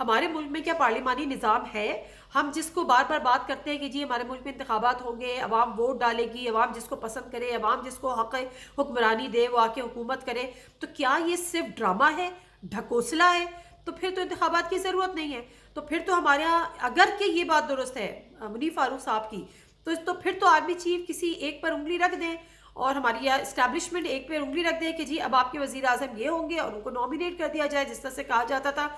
ہمارے ملک میں کیا پارلیمانی نظام ہے؟ ہم جس کو بار بار بات کرتے ہیں کہ جی ہمارے ملک میں انتخابات ہوں گے، عوام ووٹ ڈالے گی، عوام جس کو پسند کرے، عوام جس کو حق حکمرانی دے وہ آ کے حکومت کرے، تو کیا یہ صرف ڈرامہ ہے، ڈھکوسلا ہے؟ تو پھر تو انتخابات کی ضرورت نہیں ہے۔ تو پھر تو ہمارے یہاں اگر کہ یہ بات درست ہے منیف فاروق صاحب کی، تو پھر تو آرمی چیف کسی ایک پر انگلی رکھ دیں، اور ہماری اسٹیبلشمنٹ ایک پہ انگلی رکھ دے کہ جی اب آپ کے وزیر اعظم یہ ہوں گے، اور ان کو نامینیٹ کر دیا جائے، جس طرح سے کہا جاتا تھا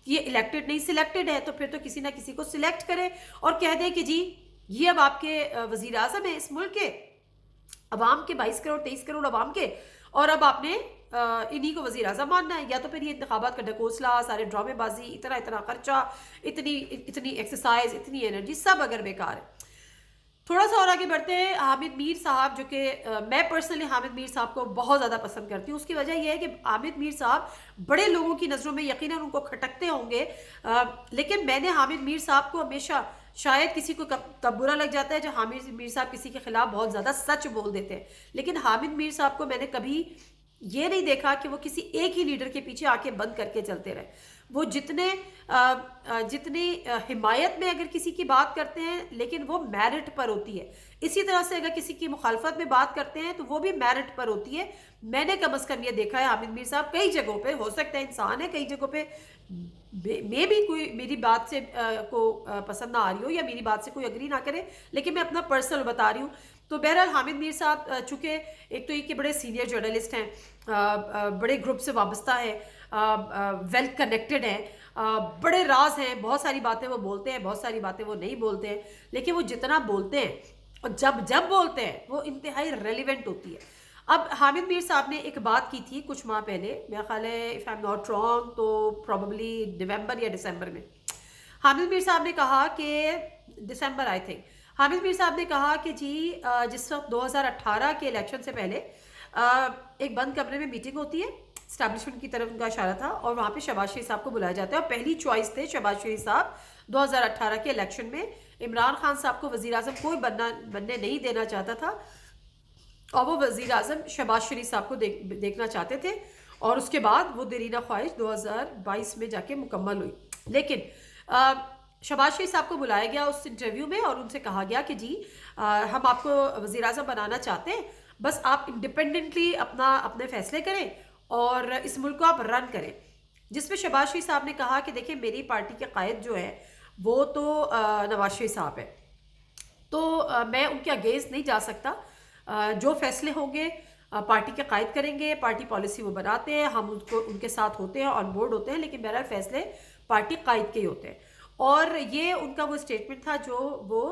یہ الیکٹڈ نہیں سلیکٹڈ ہے، تو پھر تو کسی نہ کسی کو سلیکٹ کرے اور کہہ دے کہ جی یہ اب آپ کے وزیر اعظم ہیں اس ملک کے، عوام کے 22 کروڑ 23 کروڑ عوام کے، اور اب آپ نے انہی کو وزیر اعظم ماننا ہے۔ یا تو پھر یہ انتخابات کا ڈھکوسلا، سارے ڈرامے بازی، اتنا خرچہ، اتنی ایکسرسائز، اتنی انرجی، سب اگر بیکار ہے۔ تھوڑا سا اور آگے بڑھتے ہیں۔ حامد میر صاحب، جو کہ میں پرسنلی حامد میر صاحب کو بہت زیادہ پسند کرتی ہوں، اس کی وجہ یہ ہے کہ حامد میر صاحب بڑے لوگوں کی نظروں میں یقیناً ان کو کھٹکتے ہوں گے، لیکن میں نے حامد میر صاحب کو ہمیشہ، شاید کسی کو تب برا لگ جاتا ہے جب حامد میر صاحب کسی کے خلاف بہت زیادہ سچ بول دیتے ہیں، لیکن حامد میر صاحب کو میں نے کبھی یہ نہیں دیکھا کہ وہ کسی ایک ہی لیڈر کے پیچھے آ کے بند کر کے چلتے رہے۔ وہ جتنے حمایت میں اگر کسی کی بات کرتے ہیں لیکن وہ میرٹ پر ہوتی ہے، اسی طرح سے اگر کسی کی مخالفت میں بات کرتے ہیں تو وہ بھی میرٹ پر ہوتی ہے۔ میں نے کم از کم یہ دیکھا ہے حامد میر صاحب کئی جگہوں پہ، ہو سکتا ہے انسان ہے، کئی جگہوں پہ میں بھی کوئی میری بات سے کو پسند نہ آ رہی ہو یا میری بات سے کوئی اگری نہ کرے، لیکن میں اپنا پرسنل بتا رہی ہوں۔ تو بہرحال حامد میر صاحب چونکہ ایک تو یہ کہ بڑے سینئر جرنلسٹ ہیں، بڑے گروپ سے وابستہ ہیں، ویل کنیکٹڈ ہیں، بڑے راز ہیں، بہت ساری باتیں وہ بولتے ہیں، بہت ساری باتیں وہ نہیں بولتے ہیں، لیکن وہ جتنا بولتے ہیں اور جب بولتے ہیں وہ انتہائی ریلیونٹ ہوتی ہے۔ اب حامد میر صاحب نے ایک بات کی تھی کچھ ماہ پہلے، میرا خیال ہے if I am not wrong تو پروبیبلی نومبر یا دسمبر میں، حامد میر صاحب نے کہا کہ دسمبر آئی تھنک، حامد میر صاحب نے کہا کہ جی جس وقت 2018 کے الیکشن سے پہلے ایک بند کمرے میں میٹنگ ہوتی ہے، اسٹیبلشمنٹ کی طرف ان کا اشارہ تھا، اور وہاں پہ شہباز شریف صاحب کو بلایا جاتا ہے، اور پہلی چوائس تھے شہباز شریف صاحب۔ 2018 کے الیکشن میں عمران خان صاحب کو وزیر اعظم کوئی بننے نہیں دینا چاہتا تھا، اور وہ وزیر اعظم شہباز شریف صاحب کو دیکھنا چاہتے تھے، اور اس کے بعد وہ دیرینہ خواہش 2022 میں جا کے مکمل ہوئی۔ لیکن شہباز شریف صاحب کو بلایا گیا اس انٹرویو میں، اور ان سے کہا گیا کہ جی ہم آپ کو وزیر اعظم بنانا چاہتے ہیں، بس آپ انڈیپینڈنٹلی اپنے فیصلے کریں اور اس ملک کو آپ رن کریں۔ جس میں شہباز شریف صاحب نے کہا کہ دیکھیں میری پارٹی کے قائد جو ہے وہ تو نواز شریف صاحب ہے، تو میں ان کے اگینسٹ نہیں جا سکتا، جو فیصلے ہوں گے پارٹی کے قائد کریں گے، پارٹی پالیسی وہ بناتے ہیں، ہم ان کے ساتھ ہوتے ہیں، آن بورڈ ہوتے ہیں، لیکن بہرحال فیصلے پارٹی قائد کے ہی ہوتے ہیں۔ اور یہ ان کا وہ اسٹیٹمنٹ تھا جو وہ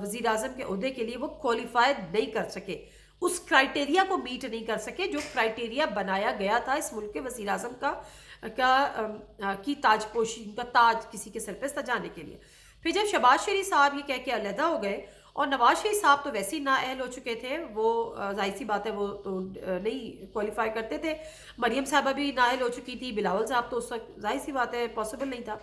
وزیر اعظم کے عہدے کے لیے وہ کوالیفائڈ نہیں کر سکے، اس کرائٹیریا کو میٹ نہیں کر سکے جو کرائٹیریا بنایا گیا تھا اس ملک کے وزیر اعظم کی تاج پوشی، کا تاج کسی کے سر پہ سجانے کے لیے۔ پھر جب شہباز شریف صاحب یہ کہہ کے علیحدہ ہو گئے، اور نواز شریف صاحب تو ویسے ہی نااہل ہو چکے تھے، وہ ظاہر سی بات ہے وہ تو نہیں کوالیفائی کرتے تھے، مریم صاحبہ بھی نااہل ہو چکی تھی، بلاول صاحب تو اس وقت ظاہر سی بات ہے پاسبل نہیں تھا،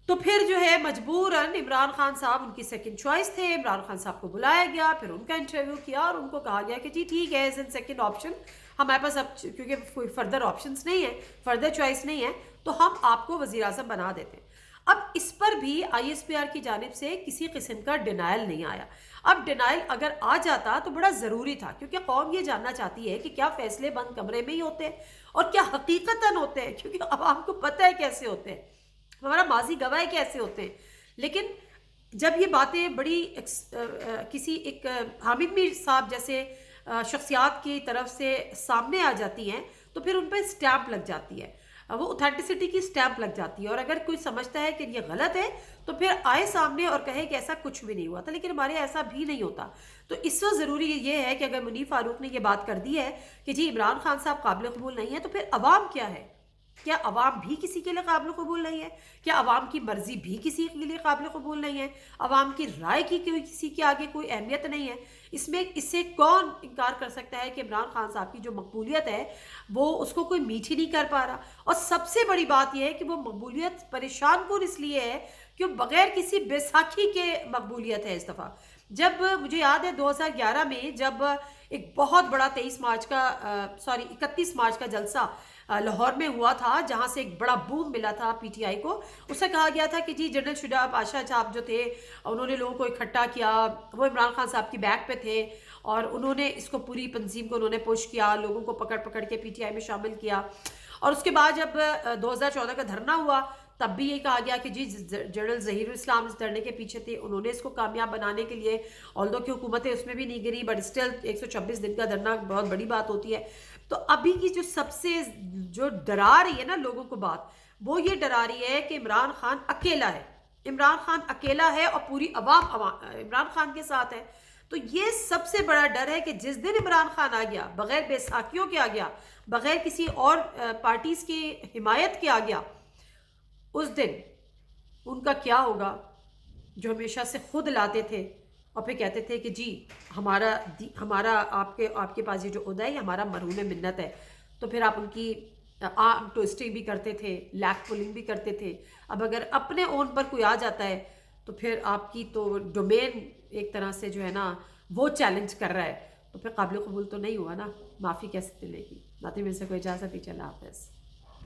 تو پھر جو ہے مجبوراً عمران خان صاحب ان کی سیکنڈ چوائس تھے، عمران خان صاحب کو بلایا گیا، پھر ان کا انٹرویو کیا، اور ان کو کہا گیا کہ جی ٹھیک ہے ایز این سیکنڈ آپشن ہمارے پاس اب کیونکہ کوئی فردر آپشنس نہیں ہے، فردر چوائس نہیں ہے، تو ہم آپ کو وزیر اعظم بنا دیتے ہیں۔ اب اس پر بھی آئی ایس پی آر کی جانب سے کسی قسم کا ڈینائل نہیں آیا۔ اب ڈینائل اگر آ جاتا تو بڑا ضروری تھا، کیونکہ قوم یہ جاننا چاہتی ہے کہ کیا فیصلے بند کمرے میں ہی ہوتے ہیں اور کیا حقیقتاً ہوتے ہیں، کیونکہ عوام کو پتہ ہے کیسے ہوتے ہیں، ہمارا ماضی گواہ کیسے ہوتے ہیں۔ لیکن جب یہ باتیں بڑی کسی ایک حامد میر صاحب جیسے شخصیات کی طرف سے سامنے آ جاتی ہیں تو پھر ان پہ سٹیمپ لگ جاتی ہے، وہ اوتھینٹسٹی کی سٹیمپ لگ جاتی ہے، اور اگر کوئی سمجھتا ہے کہ یہ غلط ہے تو پھر آئے سامنے اور کہے کہ ایسا کچھ بھی نہیں ہوا تھا، لیکن ہمارے ایسا بھی نہیں ہوتا۔ تو اس وقت ضروری یہ ہے کہ اگر منیف فاروق نے یہ بات کر دی ہے کہ جی عمران خان صاحب قابل قبول نہیں ہے، تو پھر عوام کیا ہے؟ کیا عوام بھی کسی کے لیے قابل قبول نہیں ہے؟ کیا عوام کی مرضی بھی کسی کے لیے قابل قبول نہیں ہے؟ عوام کی رائے کی کسی کے آگے کوئی اہمیت نہیں ہے؟ اس سے کون انکار کر سکتا ہے کہ عمران خان صاحب کی جو مقبولیت ہے وہ اس کو کوئی میٹ ہی نہیں کر پا رہا؟ اور سب سے بڑی بات یہ ہے کہ وہ مقبولیت پریشان کن اس لیے ہے کہ بغیر کسی بیساکھی کے مقبولیت ہے اس دفعہ۔ جب مجھے یاد ہے 2011 میں جب ایک بہت بڑا 31 مارچ کا جلسہ لاہور میں ہوا تھا، جہاں سے ایک بڑا بوم ملا تھا پی ٹی آئی کو. اس سے کہا گیا تھا کہ جی جنرل شجاع بادشاہ صاحب جو تھے انہوں نے لوگوں کو اکٹھا کیا، وہ عمران خان صاحب کی بیک پہ تھے اور انہوں نے اس کو پوری تنظیم کو انہوں نے پش کیا، لوگوں کو پکڑ پکڑ کے پی ٹی آئی میں شامل کیا. اور اس کے بعد جب 2014 کا دھرنا ہوا تب بھی یہ کہا گیا کہ جی جنرل ظہیر الاسلام اس دھرنے کے پیچھے تھے، انہوں نے اس کو کامیاب بنانے کے لیے، آلدو کہ حکومتیں اس میں بھی نہیں گری بٹ اسٹل 126 دن کا دھرنا بہت بڑی بات ہوتی ہے. تو ابھی کی جو سب سے جو ڈرا رہی ہے نا لوگوں کو بات، وہ یہ ڈرا رہی ہے کہ عمران خان اکیلا ہے، عمران خان اکیلا ہے اور پوری عوام عمران خان کے ساتھ ہے. تو یہ سب سے بڑا ڈر ہے کہ جس دن عمران خان آ گیا، بغیر بیساکھیوں کے آ گیا، بغیر کسی اور پارٹیز کی حمایت کے آ گیا، اس دن ان کا کیا ہوگا. جو ہمیشہ سے خود لاتے تھے اور پھر کہتے تھے کہ جی ہمارا آپ کے پاس یہ جو عہدہ ہے یہ ہمارا مرہون منت ہے، تو پھر آپ ان کی آرم ٹوئسٹنگ بھی کرتے تھے، لیگ پولنگ بھی کرتے تھے. اب اگر اپنے اون پر کوئی آ جاتا ہے تو پھر آپ کی تو ڈومین ایک طرح سے جو ہے نا وہ چیلنج کر رہا ہے، تو پھر قابل قبول تو نہیں ہوا نا، معافی کیسے ملے گی. ناظرین میرے سے کوئی اجازت دیجیے، اللہ حافظ.